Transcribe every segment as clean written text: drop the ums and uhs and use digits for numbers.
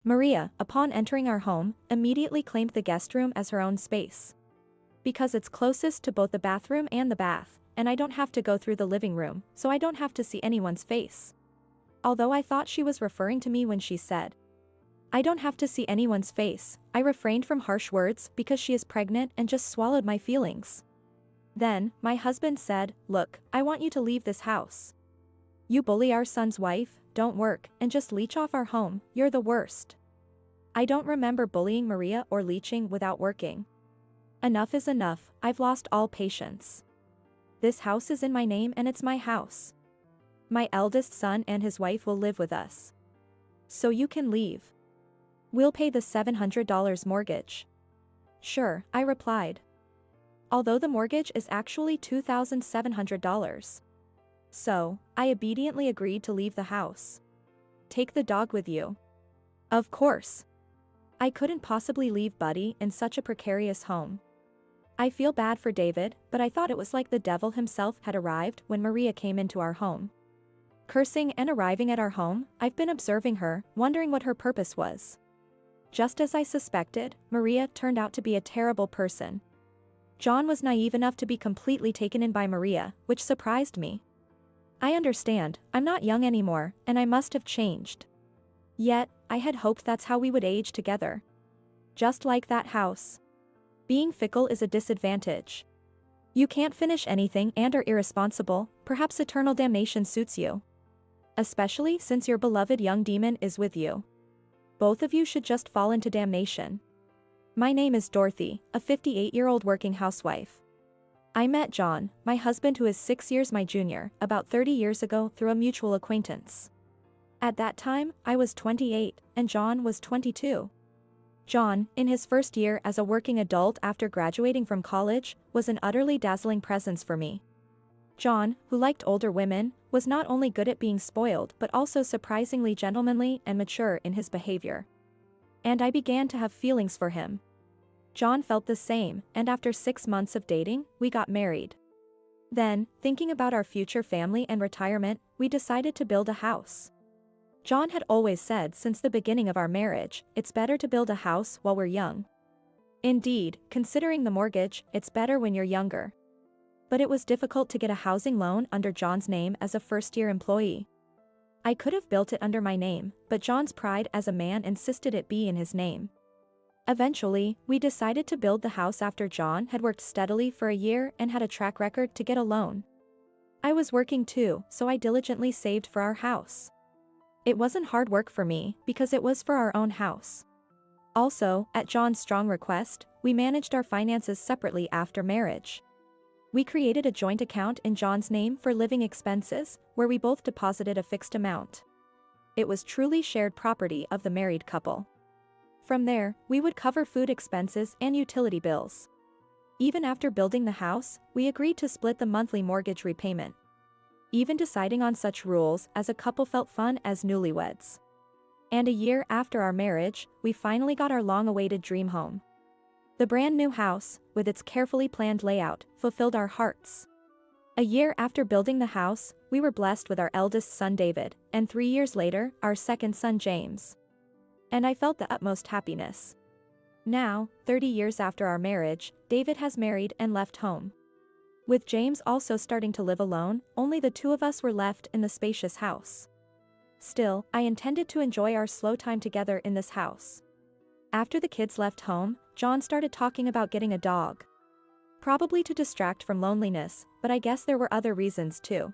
Maria, upon entering our home, immediately claimed the guest room as her own space. Because it's closest to both the bathroom and the bath, and I don't have to go through the living room, so I don't have to see anyone's face. Although I thought she was referring to me when she said, "I don't have to see anyone's face," I refrained from harsh words because she is pregnant and just swallowed my feelings. Then, my husband said, "Look, I want you to leave this house. You bully our son's wife, don't work, and just leech off our home, you're the worst." I don't remember bullying Maria or leeching without working. Enough is enough, I've lost all patience. This house is in my name and it's my house. My eldest son and his wife will live with us. So you can leave. We'll pay the $700 mortgage. Sure, I replied. Although the mortgage is actually $2,700. So, I obediently agreed to leave the house. Take the dog with you. Of course. I couldn't possibly leave Buddy in such a precarious home. I feel bad for David, but I thought it was like the devil himself had arrived when Maria came into our home. Cursing and arriving at our home, I've been observing her, wondering what her purpose was. Just as I suspected, Maria turned out to be a terrible person. John was naive enough to be completely taken in by Maria, which surprised me. I understand, I'm not young anymore, and I must have changed. Yet, I had hoped that's how we would age together. Just like that house. Being fickle is a disadvantage. You can't finish anything and are irresponsible, perhaps eternal damnation suits you. Especially since your beloved young demon is with you. Both of you should just fall into damnation. My name is Dorothy, a 58-year-old working housewife. I met John, my husband who is 6 years my junior, about 30 years ago through a mutual acquaintance. At that time, I was 28, and John was 22. John, in his first year as a working adult after graduating from college, was an utterly dazzling presence for me. John, who liked older women, was not only good at being spoiled but also surprisingly gentlemanly and mature in his behavior. And I began to have feelings for him. John felt the same, and after 6 months of dating, we got married. Then, thinking about our future family and retirement, we decided to build a house. John had always said since the beginning of our marriage, it's better to build a house while we're young. Indeed, considering the mortgage, it's better when you're younger. But it was difficult to get a housing loan under John's name as a first-year employee. I could have built it under my name, but John's pride as a man insisted it be in his name. Eventually, we decided to build the house after John had worked steadily for a year and had a track record to get a loan. I was working too, so I diligently saved for our house. It wasn't hard work for me, because it was for our own house. Also, at John's strong request, we managed our finances separately after marriage. We created a joint account in John's name for living expenses, where we both deposited a fixed amount. It was truly shared property of the married couple. From there, we would cover food expenses and utility bills. Even after building the house, we agreed to split the monthly mortgage repayment. Even deciding on such rules as a couple felt fun as newlyweds. And a year after our marriage, we finally got our long-awaited dream home. The brand new house, with its carefully planned layout, fulfilled our hearts. A year after building the house, we were blessed with our eldest son David, and 3 years later, our second son James. And I felt the utmost happiness. Now, 30 years after our marriage, David has married and left home. With James also starting to live alone, only the two of us were left in the spacious house. Still, I intended to enjoy our slow time together in this house. After the kids left home, John started talking about getting a dog. Probably to distract from loneliness, but I guess there were other reasons too.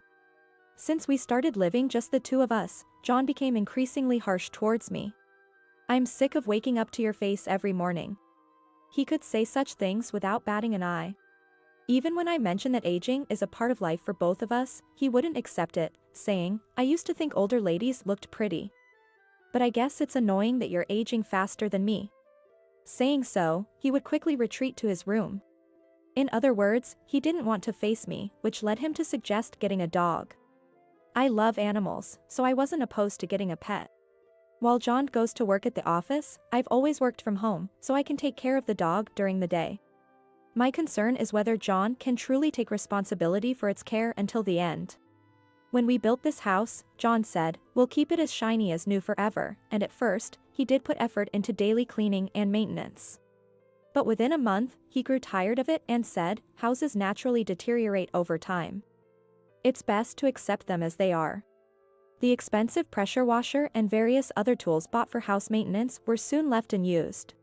Since we started living just the two of us, John became increasingly harsh towards me. "I'm sick of waking up to your face every morning." He could say such things without batting an eye. Even when I mentioned that aging is a part of life for both of us, he wouldn't accept it, saying, "I used to think older ladies looked pretty. But I guess it's annoying that you're aging faster than me." Saying so, he would quickly retreat to his room. In other words, he didn't want to face me, which led him to suggest getting a dog. I love animals, so I wasn't opposed to getting a pet. While John goes to work at the office, I've always worked from home, so I can take care of the dog during the day. My concern is whether John can truly take responsibility for its care until the end. When we built this house, John said, we'll keep it as shiny as new forever, and at first, he did put effort into daily cleaning and maintenance. But within a month, he grew tired of it and said, houses naturally deteriorate over time. It's best to accept them as they are. The expensive pressure washer and various other tools bought for house maintenance were soon left unused.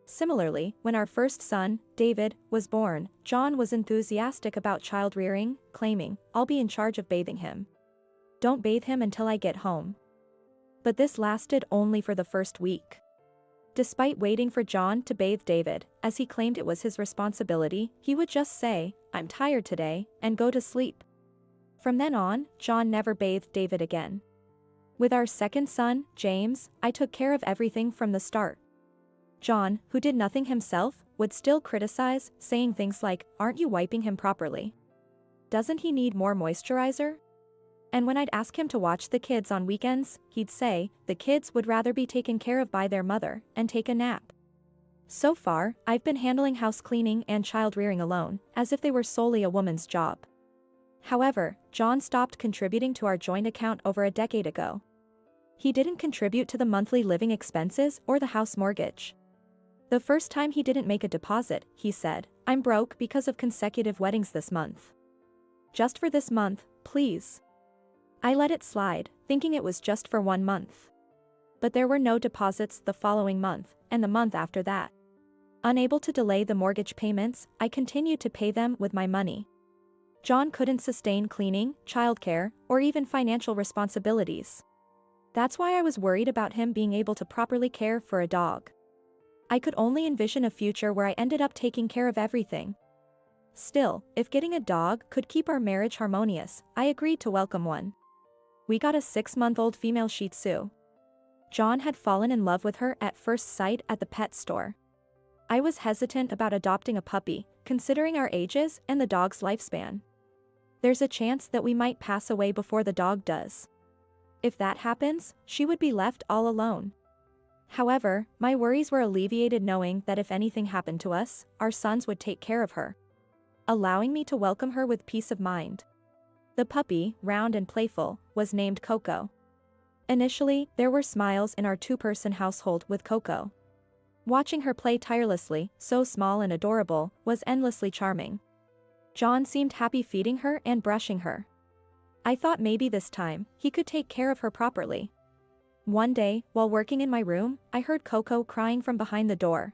Similarly, when our first son, David, was born, John was enthusiastic about child rearing, claiming, I'll be in charge of bathing him. Don't bathe him until I get home. But this lasted only for the first week. Despite waiting for John to bathe David, as he claimed it was his responsibility, he would just say, I'm tired today, and go to sleep. From then on, John never bathed David again. With our second son, James, I took care of everything from the start. John, who did nothing himself, would still criticize, saying things like, aren't you wiping him properly? Doesn't he need more moisturizer? And when I'd ask him to watch the kids on weekends, he'd say, the kids would rather be taken care of by their mother, and take a nap. So far, I've been handling house cleaning and child rearing alone, as if they were solely a woman's job. However, John stopped contributing to our joint account over a decade ago. He didn't contribute to the monthly living expenses or the house mortgage. The first time he didn't make a deposit, he said, I'm broke because of consecutive weddings this month. Just for this month, please. I let it slide, thinking it was just for 1 month. But there were no deposits the following month, and the month after that. Unable to delay the mortgage payments, I continued to pay them with my money. John couldn't sustain cleaning, childcare, or even financial responsibilities. That's why I was worried about him being able to properly care for a dog. I could only envision a future where I ended up taking care of everything. Still, if getting a dog could keep our marriage harmonious, I agreed to welcome one. We got a 6-month-old female Shih Tzu. John had fallen in love with her at first sight at the pet store. I was hesitant about adopting a puppy, considering our ages and the dog's lifespan. There's a chance that we might pass away before the dog does. If that happens, she would be left all alone. However, my worries were alleviated knowing that if anything happened to us, our sons would take care of her, allowing me to welcome her with peace of mind. The puppy, round and playful, was named Coco. Initially, there were smiles in our 2-person household with Coco. Watching her play tirelessly, so small and adorable, was endlessly charming. John seemed happy feeding her and brushing her. I thought maybe this time, he could take care of her properly. One day, while working in my room, I heard Coco crying from behind the door.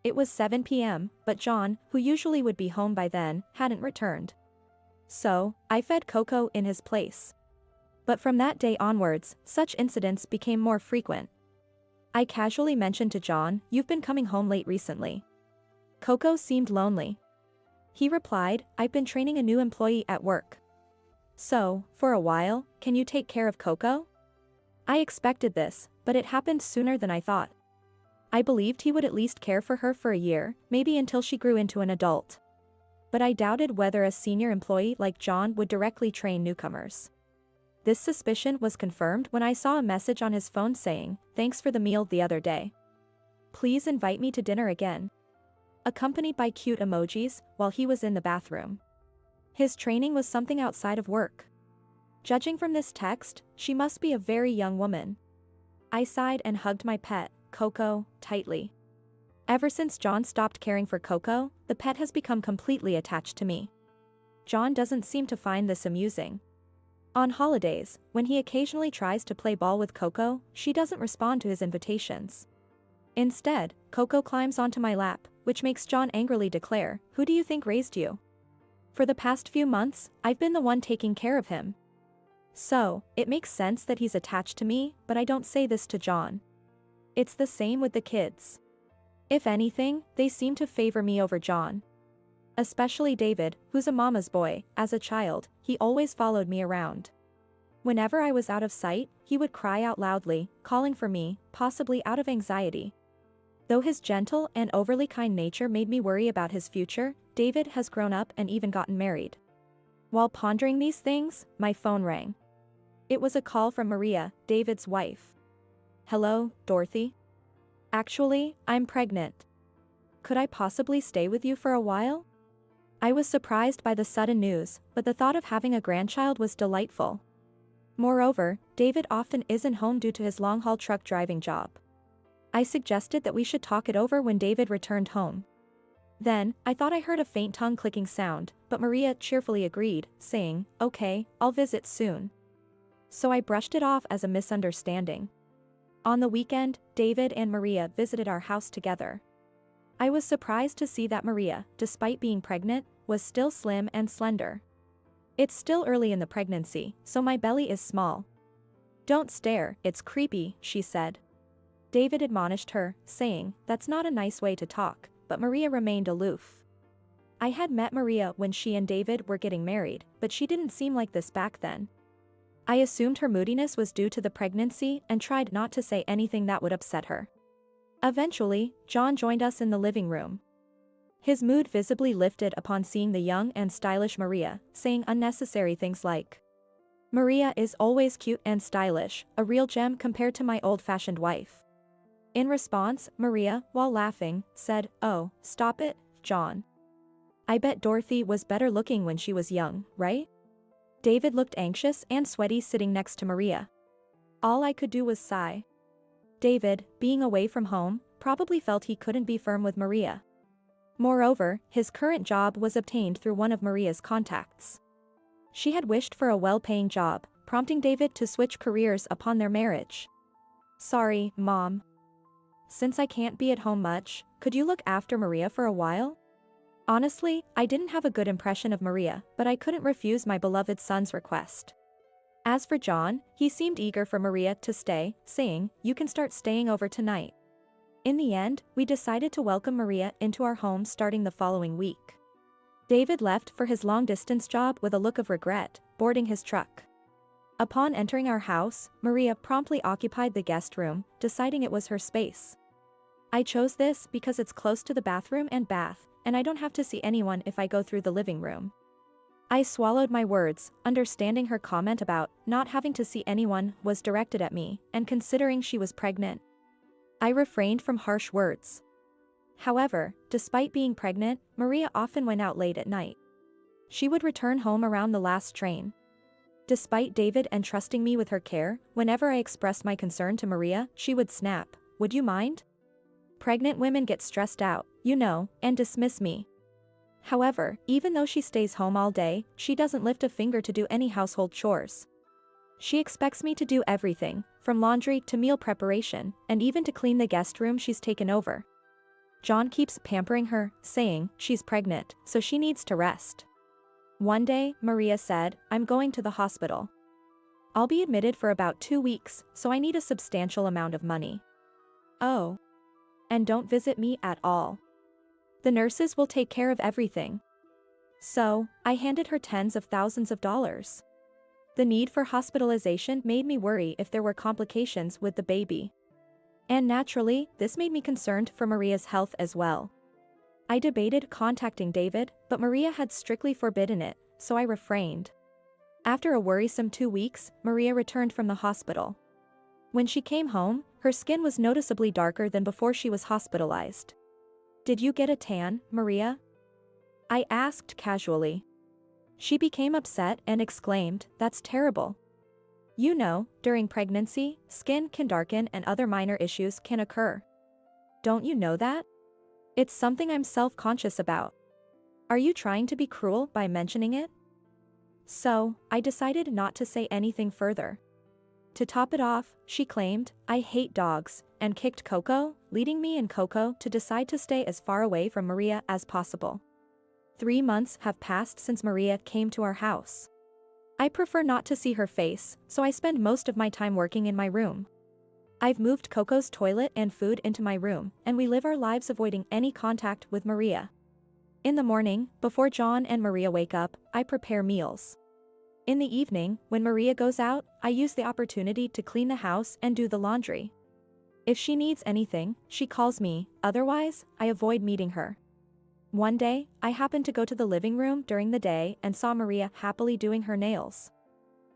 It was 7 p.m., but John, who usually would be home by then, hadn't returned. So, I fed Coco in his place. But from that day onwards, such incidents became more frequent. I casually mentioned to John, you've been coming home late recently. Coco seemed lonely. He replied, I've been training a new employee at work. So, for a while, can you take care of Coco? I expected this, but it happened sooner than I thought. I believed he would at least care for her for a year, maybe until she grew into an adult. But I doubted whether a senior employee like John would directly train newcomers. This suspicion was confirmed when I saw a message on his phone saying, thanks for the meal the other day. Please invite me to dinner again. Accompanied by cute emojis, while he was in the bathroom. His training was something outside of work. Judging from this text, she must be a very young woman. I sighed and hugged my pet, Coco, tightly. Ever since John stopped caring for Coco, the pet has become completely attached to me. John doesn't seem to find this amusing. On holidays, when he occasionally tries to play ball with Coco, she doesn't respond to his invitations. Instead, Coco climbs onto my lap, which makes John angrily declare, who do you think raised you? For the past few months, I've been the one taking care of him. So, it makes sense that he's attached to me, but I don't say this to John. It's the same with the kids. If anything, they seem to favor me over John. Especially David, who's a mama's boy. As a child, he always followed me around. Whenever I was out of sight, he would cry out loudly, calling for me, possibly out of anxiety. Though his gentle and overly kind nature made me worry about his future, David has grown up and even gotten married. While pondering these things, my phone rang. It was a call from Maria, David's wife. Hello, Dorothy? Actually, I'm pregnant. Could I possibly stay with you for a while? I was surprised by the sudden news, but the thought of having a grandchild was delightful. Moreover, David often isn't home due to his long-haul truck driving job. I suggested that we should talk it over when David returned home. Then, I thought I heard a faint tongue-clicking sound, but Maria cheerfully agreed, saying, "Okay, I'll visit soon." So I brushed it off as a misunderstanding. On the weekend, David and Maria visited our house together. I was surprised to see that Maria, despite being pregnant, was still slim and slender. It's still early in the pregnancy, so my belly is small. "Don't stare, it's creepy," she said. David admonished her, saying, "That's not a nice way to talk," but Maria remained aloof. I had met Maria when she and David were getting married, but she didn't seem like this back then. I assumed her moodiness was due to the pregnancy and tried not to say anything that would upset her. Eventually, John joined us in the living room. His mood visibly lifted upon seeing the young and stylish Maria, saying unnecessary things like, "Maria is always cute and stylish, a real gem compared to my old-fashioned wife." In response, Maria, while laughing, said, "Oh, stop it, John. I bet Dorothy was better looking when she was young, right?" David looked anxious and sweaty sitting next to Maria. All I could do was sigh. David, being away from home, probably felt he couldn't be firm with Maria. Moreover, his current job was obtained through one of Maria's contacts. She had wished for a well-paying job, prompting David to switch careers upon their marriage. "Sorry, Mom. Since I can't be at home much, could you look after Maria for a while?" Honestly, I didn't have a good impression of Maria, but I couldn't refuse my beloved son's request. As for John, he seemed eager for Maria to stay, saying, "You can start staying over tonight." In the end, we decided to welcome Maria into our home starting the following week. David left for his long-distance job with a look of regret, boarding his truck. Upon entering our house, Maria promptly occupied the guest room, deciding it was her space. I chose this because it's close to the bathroom and bath, and I don't have to see anyone if I go through the living room. I swallowed my words, understanding her comment about not having to see anyone was directed at me, and considering she was pregnant. I refrained from harsh words. However, despite being pregnant, Maria often went out late at night. She would return home around the last train. Despite David entrusting me with her care, whenever I expressed my concern to Maria, she would snap, "Would you mind? Pregnant women get stressed out, you know, and dismiss me." However, even though she stays home all day, she doesn't lift a finger to do any household chores. She expects me to do everything, from laundry to meal preparation, and even to clean the guest room she's taken over. John keeps pampering her, saying she's pregnant, so she needs to rest. One day, Maria said, "I'm going to the hospital. I'll be admitted for about 2 weeks, so I need a substantial amount of money." "Oh. And don't visit me at all. The nurses will take care of everything." So, I handed her tens of thousands of dollars. The need for hospitalization made me worry if there were complications with the baby. And naturally, this made me concerned for Maria's health as well. I debated contacting David, but Maria had strictly forbidden it, so I refrained. After a worrisome 2 weeks, Maria returned from the hospital. When she came home, her skin was noticeably darker than before she was hospitalized. "Did you get a tan, Maria?" I asked casually. She became upset and exclaimed, "That's terrible. You know, during pregnancy, skin can darken and other minor issues can occur. Don't you know that? It's something I'm self-conscious about. Are you trying to be cruel by mentioning it?" So, I decided not to say anything further. To top it off, she claimed, "I hate dogs," and kicked Coco, leading me and Coco to decide to stay as far away from Maria as possible. 3 months have passed since Maria came to our house. I prefer not to see her face, so I spend most of my time working in my room. I've moved Coco's toilet and food into my room, and we live our lives avoiding any contact with Maria. In the morning, before John and Maria wake up, I prepare meals. In the evening, when Maria goes out, I use the opportunity to clean the house and do the laundry. If she needs anything, she calls me, otherwise, I avoid meeting her. One day, I happened to go to the living room during the day and saw Maria happily doing her nails.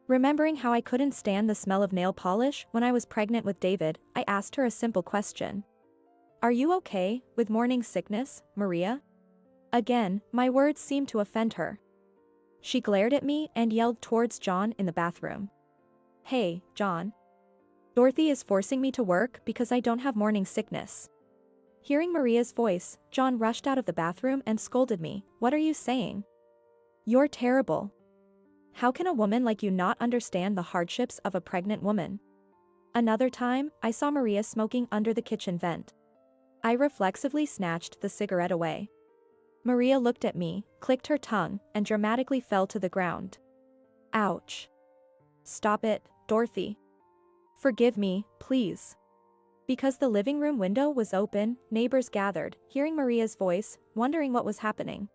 Remembering how I couldn't stand the smell of nail polish when I was pregnant with David, I asked her a simple question. "Are you okay with morning sickness, Maria?" Again, my words seemed to offend her. She glared at me and yelled towards John in the bathroom. "Hey, John. Dorothy is forcing me to work because I don't have morning sickness." Hearing Maria's voice, John rushed out of the bathroom and scolded me. "What are you saying? You're terrible. How can a woman like you not understand the hardships of a pregnant woman?" Another time, I saw Maria smoking under the kitchen vent. I reflexively snatched the cigarette away. Maria looked at me, clicked her tongue, and dramatically fell to the ground. Ouch. "Stop it, Dorothy. Forgive me, please." Because the living room window was open, neighbors gathered, hearing Maria's voice, wondering what was happening.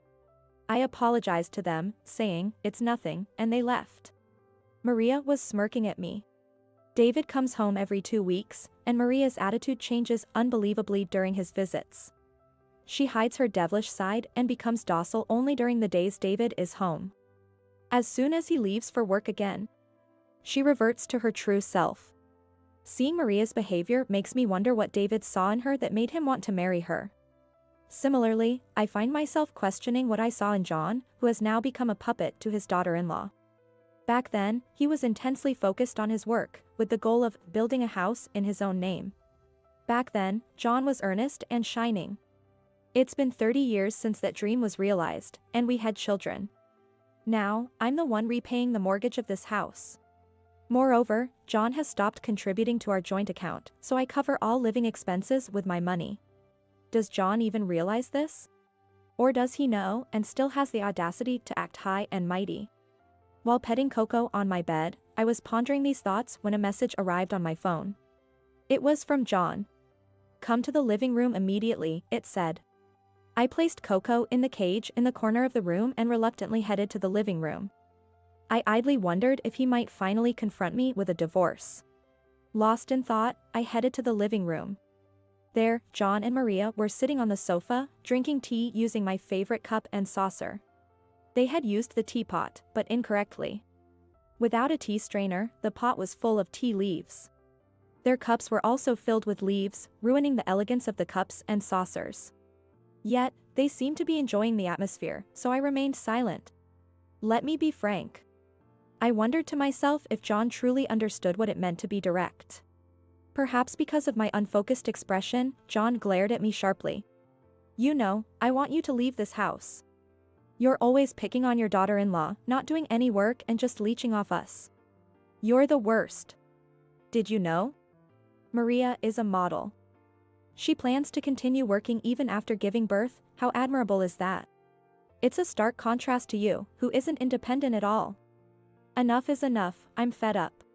I apologized to them, saying, "It's nothing," and they left. Maria was smirking at me. David comes home every 2 weeks, and Maria's attitude changes unbelievably during his visits. She hides her devilish side and becomes docile only during the days David is home. As soon as he leaves for work again, she reverts to her true self. Seeing Maria's behavior makes me wonder what David saw in her that made him want to marry her. Similarly, I find myself questioning what I saw in John, who has now become a puppet to his daughter-in-law. Back then, he was intensely focused on his work, with the goal of building a house in his own name. Back then, John was earnest and shining. It's been 30 years since that dream was realized, and we had children. Now, I'm the one repaying the mortgage of this house. Moreover, John has stopped contributing to our joint account, so I cover all living expenses with my money. Does John even realize this? Or does he know and still has the audacity to act high and mighty? While petting Coco on my bed, I was pondering these thoughts when a message arrived on my phone. It was from John. "Come to the living room immediately," it said. I placed Coco in the cage in the corner of the room and reluctantly headed to the living room. I idly wondered if he might finally confront me with a divorce. Lost in thought, I headed to the living room. There, John and Maria were sitting on the sofa, drinking tea using my favorite cup and saucer. They had used the teapot, but incorrectly. Without a tea strainer, the pot was full of tea leaves. Their cups were also filled with leaves, ruining the elegance of the cups and saucers. Yet, they seemed to be enjoying the atmosphere, so I remained silent. Let me be frank. I wondered to myself if John truly understood what it meant to be direct. Perhaps because of my unfocused expression, John glared at me sharply. "You know, I want you to leave this house. You're always picking on your daughter-in-law, not doing any work and just leeching off us. You're the worst. Did you know? Maria is a model. She plans to continue working even after giving birth. How admirable is that? It's a stark contrast to you, who isn't independent at all. Enough is enough, I'm fed up.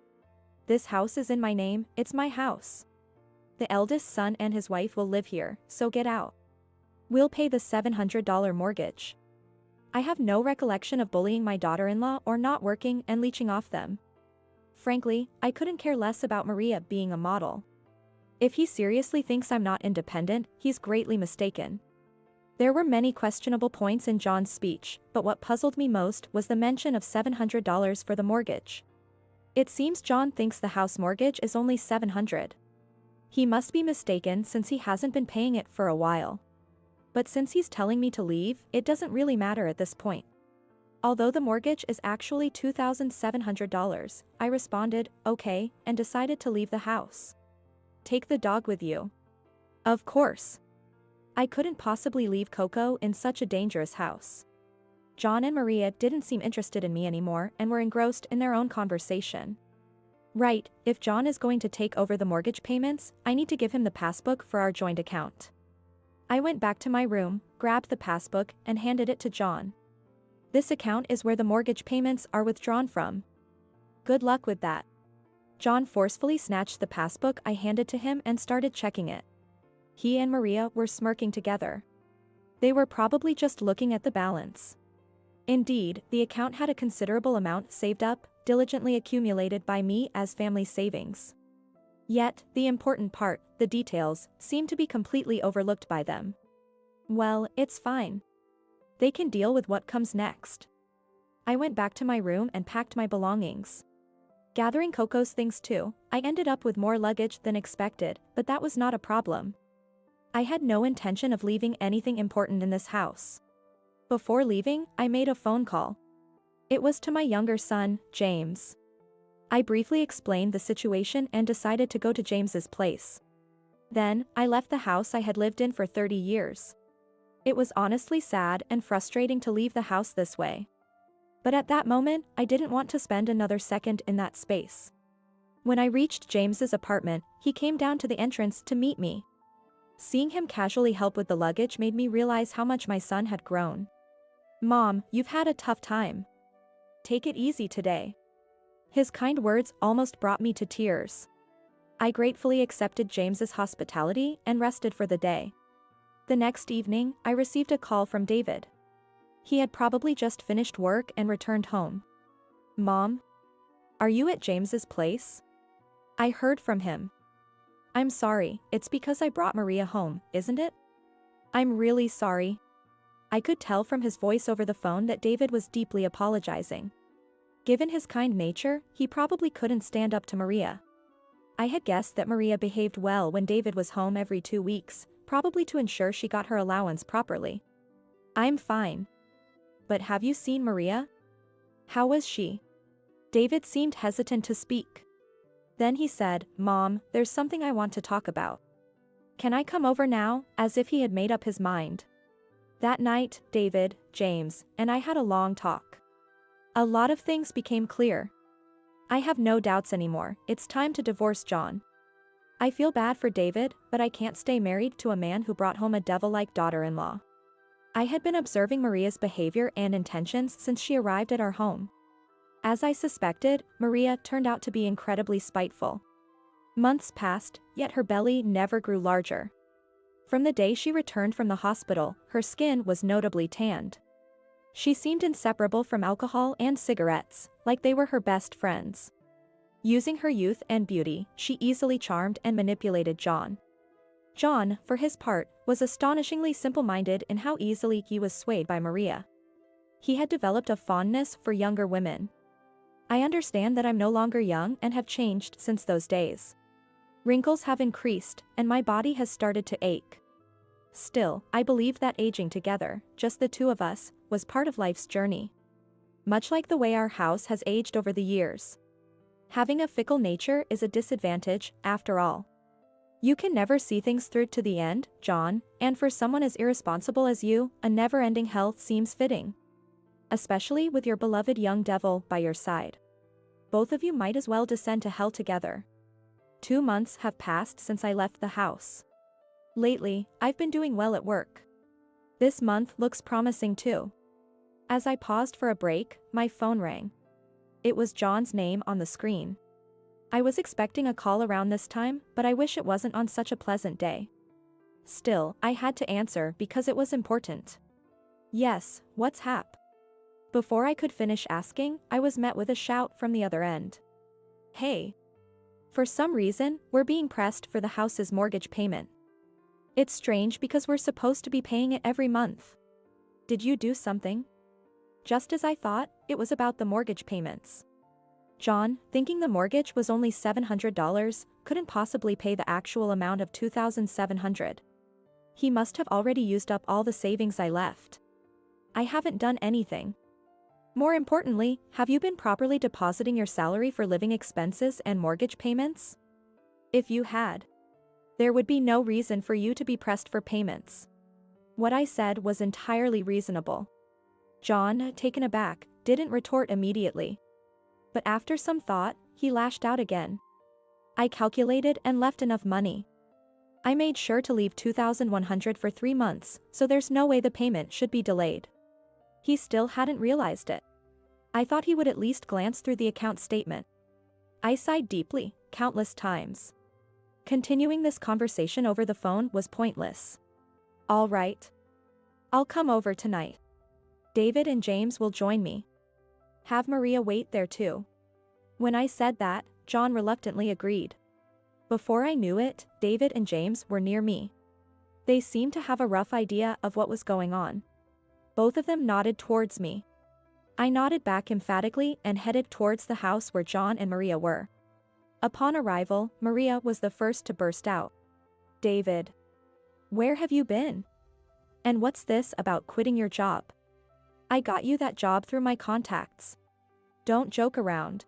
This house is in my name, it's my house. The eldest son and his wife will live here, so get out. We'll pay the $700 mortgage. I have no recollection of bullying my daughter-in-law or not working and leeching off them. Frankly, I couldn't care less about Maria being a model. If he seriously thinks I'm not independent, he's greatly mistaken. There were many questionable points in John's speech, but what puzzled me most was the mention of $700 for the mortgage. It seems John thinks the house mortgage is only $700. He must be mistaken since he hasn't been paying it for a while. But since he's telling me to leave, it doesn't really matter at this point. Although the mortgage is actually $2,700, I responded, okay, and decided to leave the house. Take the dog with you. Of course. I couldn't possibly leave Coco in such a dangerous house. John and Maria didn't seem interested in me anymore and were engrossed in their own conversation. Right, if John is going to take over the mortgage payments, I need to give him the passbook for our joint account. I went back to my room, grabbed the passbook, and handed it to John. This account is where the mortgage payments are withdrawn from. Good luck with that. John forcefully snatched the passbook I handed to him and started checking it. He and Maria were smirking together. They were probably just looking at the balance. Indeed, the account had a considerable amount saved up, diligently accumulated by me as family savings. Yet, the important part, the details, seemed to be completely overlooked by them. Well, it's fine. They can deal with what comes next. I went back to my room and packed my belongings. Gathering Coco's things too, I ended up with more luggage than expected, but that was not a problem. I had no intention of leaving anything important in this house. Before leaving, I made a phone call. It was to my younger son, James. I briefly explained the situation and decided to go to James's place. Then, I left the house I had lived in for 30 years. It was honestly sad and frustrating to leave the house this way. But at that moment, I didn't want to spend another second in that space. When I reached James's apartment, he came down to the entrance to meet me. Seeing him casually help with the luggage made me realize how much my son had grown. "Mom, you've had a tough time. Take it easy today." His kind words almost brought me to tears. I gratefully accepted James's hospitality and rested for the day. The next evening, I received a call from David. He had probably just finished work and returned home. "Mom? Are you at James's place?" I heard from him. "I'm sorry, it's because I brought Maria home, isn't it?" "I'm really sorry." I could tell from his voice over the phone that David was deeply apologizing. Given his kind nature, he probably couldn't stand up to Maria. I had guessed that Maria behaved well when David was home every 2 weeks, probably to ensure she got her allowance properly. "I'm fine. But have you seen Maria? How was she?" David seemed hesitant to speak. Then he said, "Mom, there's something I want to talk about. Can I come over now?" As if he had made up his mind. That night, David, James, and I had a long talk. A lot of things became clear. I have no doubts anymore, it's time to divorce John. I feel bad for David, but I can't stay married to a man who brought home a devil-like daughter-in-law. I had been observing Maria's behavior and intentions since she arrived at our home. As I suspected, Maria turned out to be incredibly spiteful. Months passed, yet her belly never grew larger. From the day she returned from the hospital, her skin was notably tanned. She seemed inseparable from alcohol and cigarettes, like they were her best friends. Using her youth and beauty, she easily charmed and manipulated John. John, for his part, was astonishingly simple-minded in how easily he was swayed by Maria. He had developed a fondness for younger women. I understand that I'm no longer young and have changed since those days. Wrinkles have increased, and my body has started to ache. Still, I believe that aging together, just the two of us, was part of life's journey. Much like the way our house has aged over the years. Having a fickle nature is a disadvantage, after all. You can never see things through to the end, John, and for someone as irresponsible as you, a never-ending hell seems fitting. Especially with your beloved young devil by your side. Both of you might as well descend to hell together. 2 months have passed since I left the house. Lately, I've been doing well at work. This month looks promising too. As I paused for a break, my phone rang. It was John's name on the screen. I was expecting a call around this time, but I wish it wasn't on such a pleasant day. Still, I had to answer because it was important. "Yes, what's hap?" Before I could finish asking, I was met with a shout from the other end. "Hey. For some reason, we're being pressed for the house's mortgage payment. It's strange because we're supposed to be paying it every month. Did you do something?" Just as I thought, it was about the mortgage payments. John, thinking the mortgage was only $700, couldn't possibly pay the actual amount of $2,700. He must have already used up all the savings I left. I haven't done anything. More importantly, have you been properly depositing your salary for living expenses and mortgage payments? If you had, there would be no reason for you to be pressed for payments. What I said was entirely reasonable. John, taken aback, didn't retort immediately. But after some thought, he lashed out again. "I calculated and left enough money. I made sure to leave $2,100 for 3 months, so there's no way the payment should be delayed." He still hadn't realized it. I thought he would at least glance through the account statement. I sighed deeply, countless times. Continuing this conversation over the phone was pointless. "All right. I'll come over tonight. David and James will join me. Have Maria wait there too." When I said that, John reluctantly agreed. Before I knew it, David and James were near me. They seemed to have a rough idea of what was going on. Both of them nodded towards me. I nodded back emphatically and headed towards the house where John and Maria were. Upon arrival, Maria was the first to burst out. "David. Where have you been? And what's this about quitting your job? I got you that job through my contacts. Don't joke around.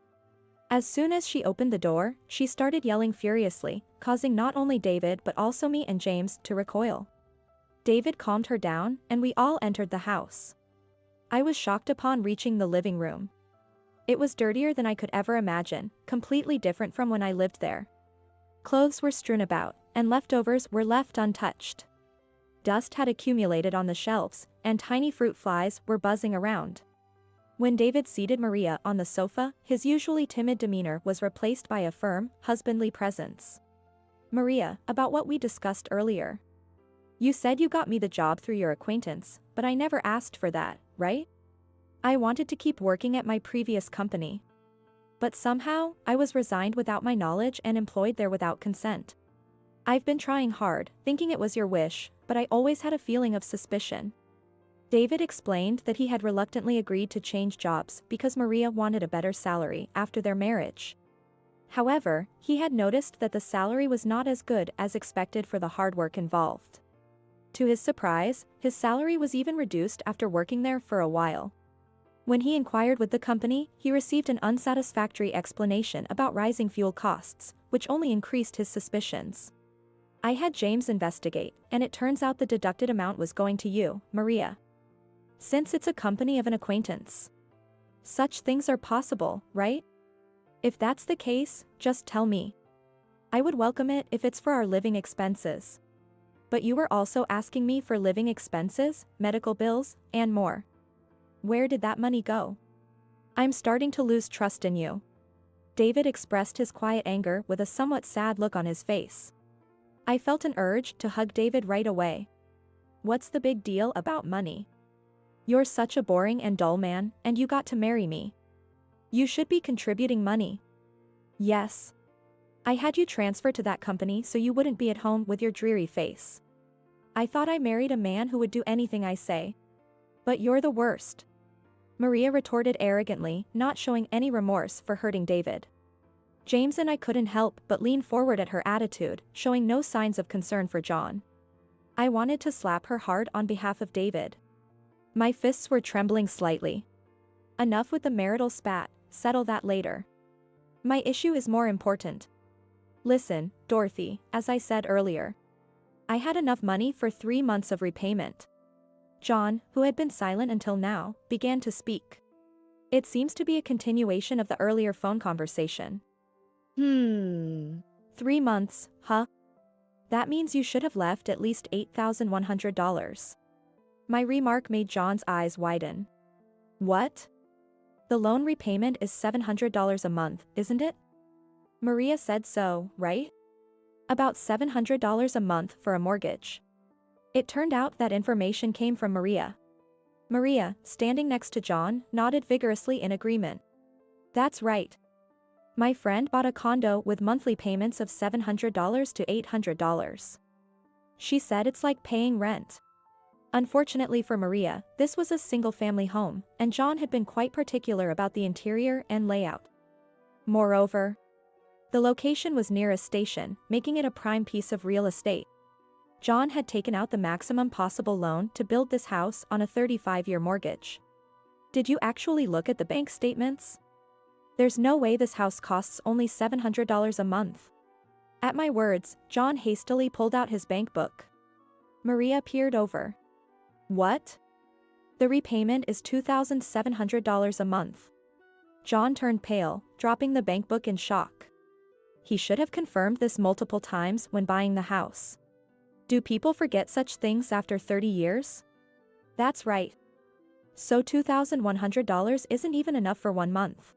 As soon as she opened the door, she started yelling furiously, causing not only David but also me and James to recoil. David calmed her down, and we all entered the house. I was shocked upon reaching the living room. It was dirtier than I could ever imagine, completely different from when I lived there. Clothes were strewn about, and leftovers were left untouched. Dust had accumulated on the shelves, and tiny fruit flies were buzzing around. When David seated Maria on the sofa, his usually timid demeanor was replaced by a firm, husbandly presence. "Maria, about what we discussed earlier. You said you got me the job through your acquaintance, but I never asked for that, right? I wanted to keep working at my previous company. But somehow, I was resigned without my knowledge and employed there without consent. I've been trying hard, thinking it was your wish, but I always had a feeling of suspicion." David explained that he had reluctantly agreed to change jobs because Maria wanted a better salary after their marriage. However, he had noticed that the salary was not as good as expected for the hard work involved. To his surprise, his salary was even reduced after working there for a while. When he inquired with the company, he received an unsatisfactory explanation about rising fuel costs, which only increased his suspicions. I had James investigate, and it turns out the deducted amount was going to you, Maria. Since it's a company of an acquaintance. Such things are possible, right? If that's the case, just tell me. I would welcome it if it's for our living expenses. But you were also asking me for living expenses, medical bills, and more. Where did that money go? I'm starting to lose trust in you. David expressed his quiet anger with a somewhat sad look on his face. I felt an urge to hug David right away. What's the big deal about money? You're such a boring and dull man, and you got to marry me. You should be contributing money. Yes. I had you transfer to that company so you wouldn't be at home with your dreary face. I thought I married a man who would do anything I say. But you're the worst. Maria retorted arrogantly, not showing any remorse for hurting David. James and I couldn't help but lean forward at her attitude, showing no signs of concern for John. I wanted to slap her hard on behalf of David. My fists were trembling slightly. Enough with the marital spat, settle that later. My issue is more important. Listen, Dorothy, as I said earlier. I had enough money for 3 months of repayment. John, who had been silent until now, began to speak. It seems to be a continuation of the earlier phone conversation. 3 months, huh? That means you should have left at least $8,100. My remark made John's eyes widen. What? The loan repayment is $700 a month, isn't it? Maria said so, right? About $700 a month for a mortgage. It turned out that information came from Maria. Maria, standing next to John, nodded vigorously in agreement. That's right. My friend bought a condo with monthly payments of $700 to $800. She said it's like paying rent. Unfortunately for Maria, this was a single-family home, and John had been quite particular about the interior and layout. Moreover, the location was near a station, making it a prime piece of real estate. John had taken out the maximum possible loan to build this house on a 35-year mortgage. Did you actually look at the bank statements? There's no way this house costs only $700 a month. At my words, John hastily pulled out his bank book. Maria peered over. What? The repayment is $2,700 a month. John turned pale, dropping the bank book in shock. He should have confirmed this multiple times when buying the house. Do people forget such things after 30 years? That's right. So $2,100 isn't even enough for 1 month.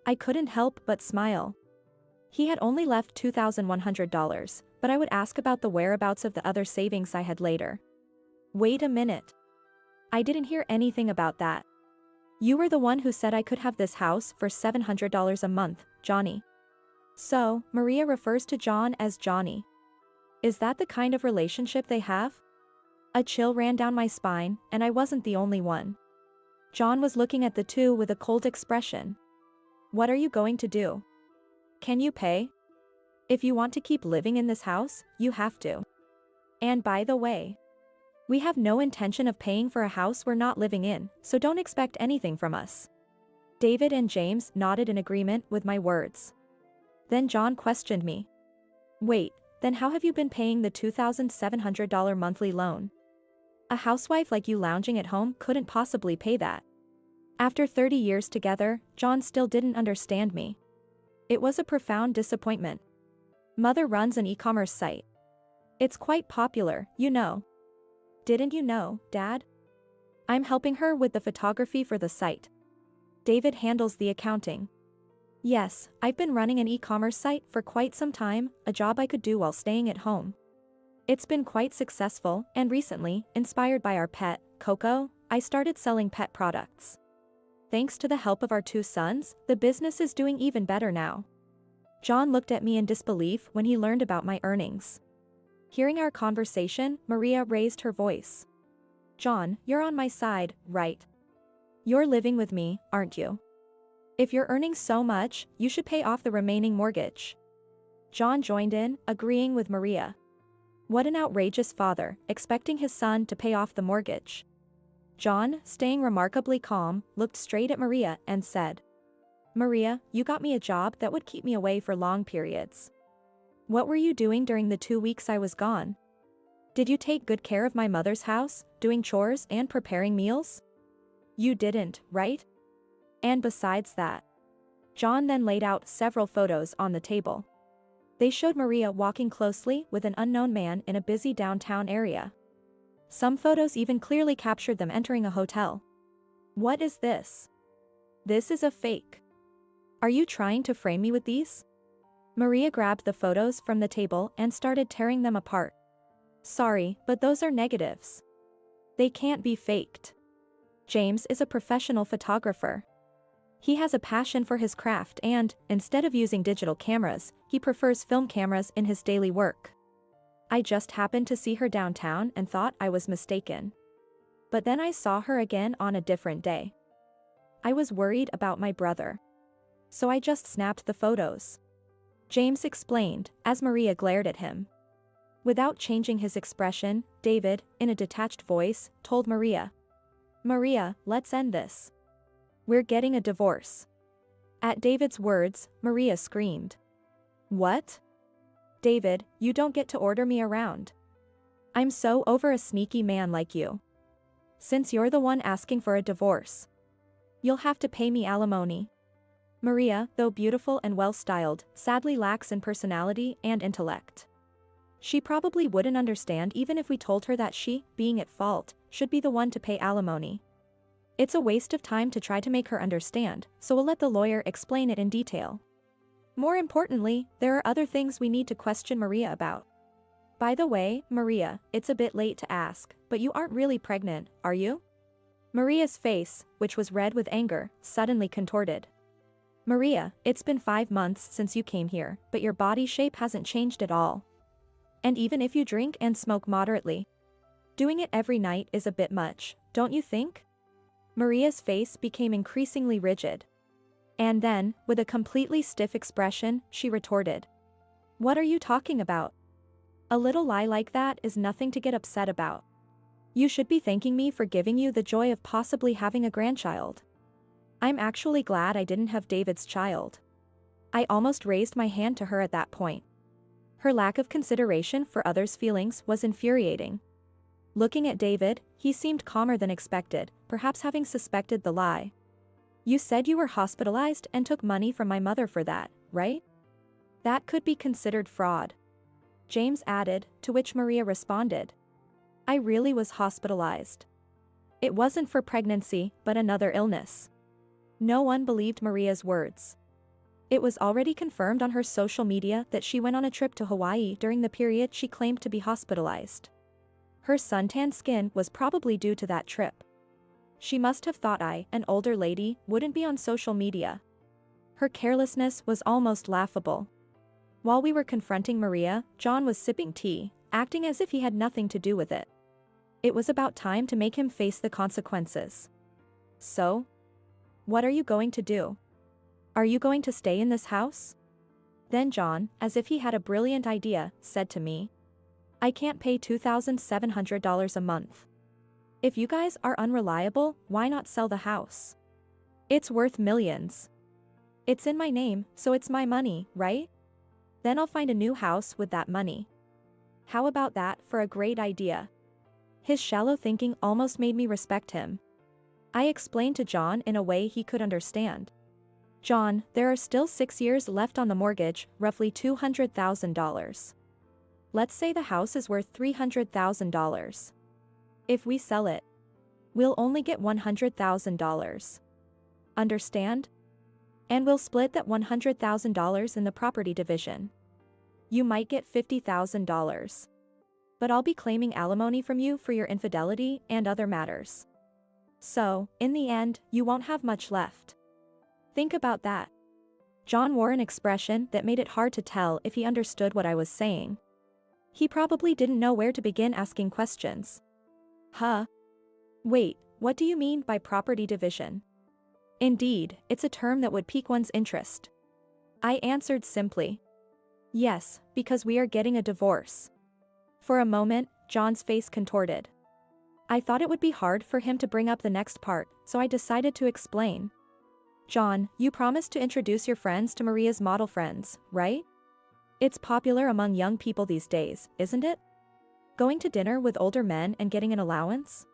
I couldn't help but smile. He had only left $2,100, but I would ask about the whereabouts of the other savings I had later. Wait a minute. I didn't hear anything about that. You were the one who said I could have this house for $700 a month, Johnny. So, Maria refers to John as Johnny. Is that the kind of relationship they have? A chill ran down my spine, and I wasn't the only one. John was looking at the two with a cold expression. What are you going to do? Can you pay? If you want to keep living in this house, you have to. And by the way, We have no intention of paying for a house we're not living in, so don't expect anything from us. David and James nodded in agreement with my words. Then John questioned me. Wait, then how have you been paying the $2,700 monthly loan? A housewife like you lounging at home couldn't possibly pay that. After 30 years together, John still didn't understand me. It was a profound disappointment. Mother runs an e-commerce site. It's quite popular, you know. Didn't you know, Dad? I'm helping her with the photography for the site. David handles the accounting. Yes, I've been running an e-commerce site for quite some time, a job I could do while staying at home. It's been quite successful, and recently, inspired by our pet, Coco, I started selling pet products. Thanks to the help of our 2 sons, the business is doing even better now. John looked at me in disbelief when he learned about my earnings. Hearing our conversation, Maria raised her voice. John, you're on my side, right? You're living with me, aren't you? If you're earning so much, you should pay off the remaining mortgage. John joined in, agreeing with Maria. What an outrageous father, expecting his son to pay off the mortgage. John, staying remarkably calm, looked straight at Maria and said, Maria, you got me a job that would keep me away for long periods. What were you doing during the 2 weeks I was gone? Did you take good care of my mother's house, doing chores and preparing meals? You didn't, right? And besides that. John then laid out several photos on the table. They showed Maria walking closely with an unknown man in a busy downtown area. Some photos even clearly captured them entering a hotel. What is this? This is a fake. Are you trying to frame me with these? Maria grabbed the photos from the table and started tearing them apart. Sorry, but those are negatives. They can't be faked. James is a professional photographer. He has a passion for his craft and, instead of using digital cameras, he prefers film cameras in his daily work. I just happened to see her downtown and thought I was mistaken. But then I saw her again on a different day. I was worried about my brother. So I just snapped the photos. James explained, as Maria glared at him. Without changing his expression, David, in a detached voice, told Maria. Maria, let's end this. We're getting a divorce. At David's words, Maria screamed. What? David, you don't get to order me around. I'm so over a sneaky man like you. Since you're the one asking for a divorce, you'll have to pay me alimony. Maria, though beautiful and well-styled, sadly lacks in personality and intellect. She probably wouldn't understand even if we told her that she, being at fault, should be the one to pay alimony. It's a waste of time to try to make her understand, so we'll let the lawyer explain it in detail. More importantly, there are other things we need to question Maria about. By the way, Maria, it's a bit late to ask, but you aren't really pregnant, are you? Maria's face, which was red with anger, suddenly contorted. Maria, it's been 5 months since you came here, but your body shape hasn't changed at all. And even if you drink and smoke moderately, doing it every night is a bit much, don't you think? Maria's face became increasingly rigid. And then, with a completely stiff expression, she retorted. What are you talking about? A little lie like that is nothing to get upset about. You should be thanking me for giving you the joy of possibly having a grandchild. I'm actually glad I didn't have David's child. I almost raised my hand to her at that point. Her lack of consideration for others' feelings was infuriating. Looking at David, he seemed calmer than expected, perhaps having suspected the lie. You said you were hospitalized and took money from my mother for that, right? That could be considered fraud. James added, to which Maria responded. I really was hospitalized. It wasn't for pregnancy, but another illness. No one believed Maria's words. It was already confirmed on her social media that she went on a trip to Hawaii during the period she claimed to be hospitalized. Her suntanned skin was probably due to that trip. She must have thought I, an older lady, wouldn't be on social media. Her carelessness was almost laughable. While we were confronting Maria, John was sipping tea, acting as if he had nothing to do with it. It was about time to make him face the consequences. So? What are you going to do? Are you going to stay in this house? Then John, as if he had a brilliant idea, said to me. I can't pay $2,700 a month. If you guys are unreliable, why not sell the house? It's worth millions. It's in my name, so it's my money, right? Then I'll find a new house with that money. How about that for a great idea? His shallow thinking almost made me respect him. I explained to John in a way he could understand. John, there are still 6 years left on the mortgage, roughly $200,000. Let's say the house is worth $300,000. If we sell it, we'll only get $100,000. Understand? And we'll split that $100,000 in the property division. You might get $50,000. But I'll be claiming alimony from you for your infidelity and other matters. So, in the end, you won't have much left. Think about that. John wore an expression that made it hard to tell if he understood what I was saying. He probably didn't know where to begin asking questions. Huh? Wait, what do you mean by property division? Indeed, it's a term that would pique one's interest. I answered simply. Yes, because we are getting a divorce. For a moment, John's face contorted. I thought it would be hard for him to bring up the next part, so I decided to explain. John, you promised to introduce your friends to Maria's model friends, right? It's popular among young people these days, isn't it? Going to dinner with older men and getting an allowance?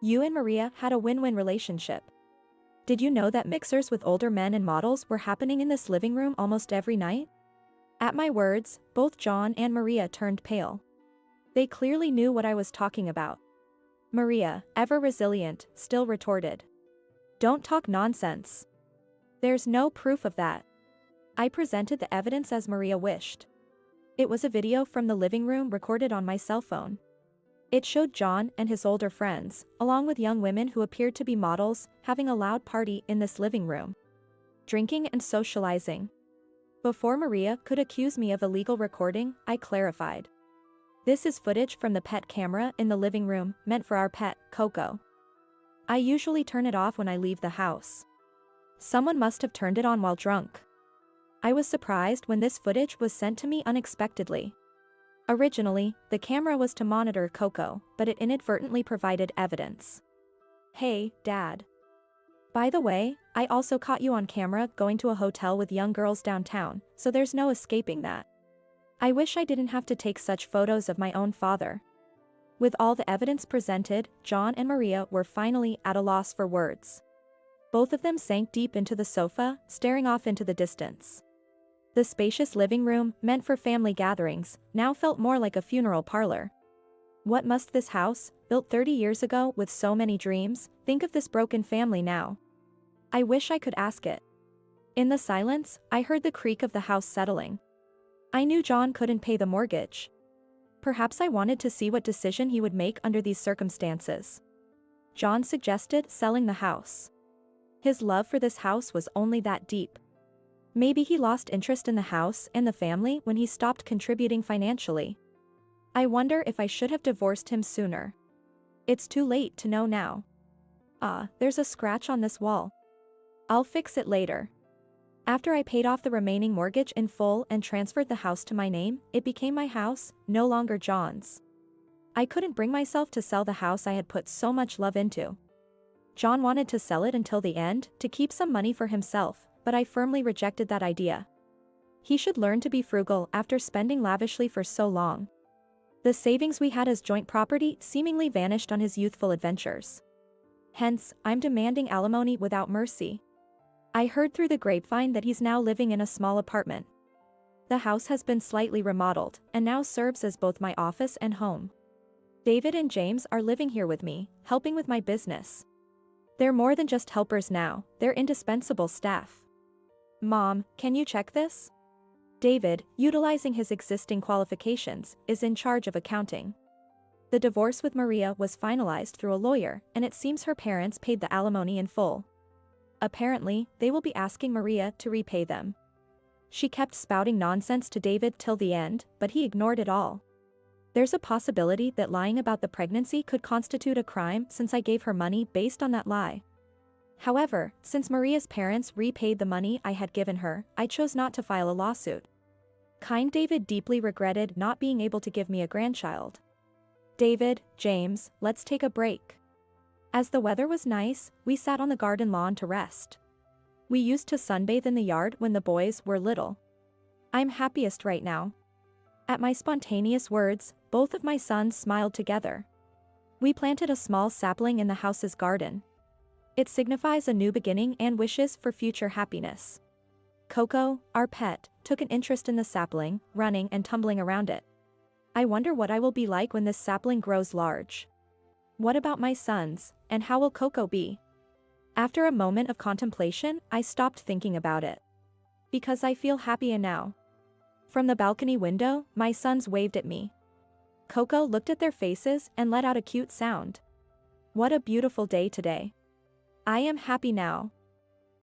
You and Maria had a win-win relationship. Did you know that mixers with older men and models were happening in this living room almost every night? At my words, both John and Maria turned pale. They clearly knew what I was talking about. Maria, ever resilient, still retorted. Don't talk nonsense. There's no proof of that. I presented the evidence as Maria wished. It was a video from the living room recorded on my cell phone. It showed John and his older friends, along with young women who appeared to be models, having a loud party in this living room. Drinking and socializing. Before Maria could accuse me of illegal recording, I clarified. This is footage from the pet camera in the living room, meant for our pet, Coco. I usually turn it off when I leave the house. Someone must have turned it on while drunk. I was surprised when this footage was sent to me unexpectedly. Originally, the camera was to monitor Coco, but it inadvertently provided evidence. Hey, Dad. By the way, I also caught you on camera going to a hotel with young girls downtown, so there's no escaping that. I wish I didn't have to take such photos of my own father. With all the evidence presented, John and Maria were finally at a loss for words. Both of them sank deep into the sofa, staring off into the distance. The spacious living room, meant for family gatherings, now felt more like a funeral parlor. What must this house, built 30 years ago with so many dreams, think of this broken family now? I wish I could ask it. In the silence, I heard the creak of the house settling. I knew John couldn't pay the mortgage. Perhaps I wanted to see what decision he would make under these circumstances. John suggested selling the house. His love for this house was only that deep. Maybe he lost interest in the house and the family when he stopped contributing financially. I wonder if I should have divorced him sooner. It's too late to know now. There's a scratch on this wall. I'll fix it later. After I paid off the remaining mortgage in full and transferred the house to my name, it became my house, no longer John's. I couldn't bring myself to sell the house I had put so much love into. John wanted to sell it until the end, to keep some money for himself, but I firmly rejected that idea. He should learn to be frugal after spending lavishly for so long. The savings we had as joint property seemingly vanished on his youthful adventures. Hence, I'm demanding alimony without mercy. I heard through the grapevine that he's now living in a small apartment. The house has been slightly remodeled, and now serves as both my office and home. David and James are living here with me, helping with my business. They're more than just helpers now, they're indispensable staff. Mom, can you check this? David, utilizing his existing qualifications, is in charge of accounting. The divorce with Maria was finalized through a lawyer, and it seems her parents paid the alimony in full. Apparently, they will be asking Maria to repay them. She kept spouting nonsense to David till the end, but he ignored it all. There's a possibility that lying about the pregnancy could constitute a crime since I gave her money based on that lie. However, since Maria's parents repaid the money I had given her, I chose not to file a lawsuit. Kind David deeply regretted not being able to give me a grandchild. David, James, let's take a break. As the weather was nice, we sat on the garden lawn to rest. We used to sunbathe in the yard when the boys were little. I'm happiest right now. At my spontaneous words, both of my sons smiled together. We planted a small sapling in the house's garden. It signifies a new beginning and wishes for future happiness. Coco, our pet, took an interest in the sapling, running and tumbling around it. I wonder what I will be like when this sapling grows large. What about my sons, and how will Coco be? After a moment of contemplation, I stopped thinking about it. Because I feel happy now. From the balcony window, my sons waved at me. Coco looked at their faces and let out a cute sound. What a beautiful day today. I am happy now.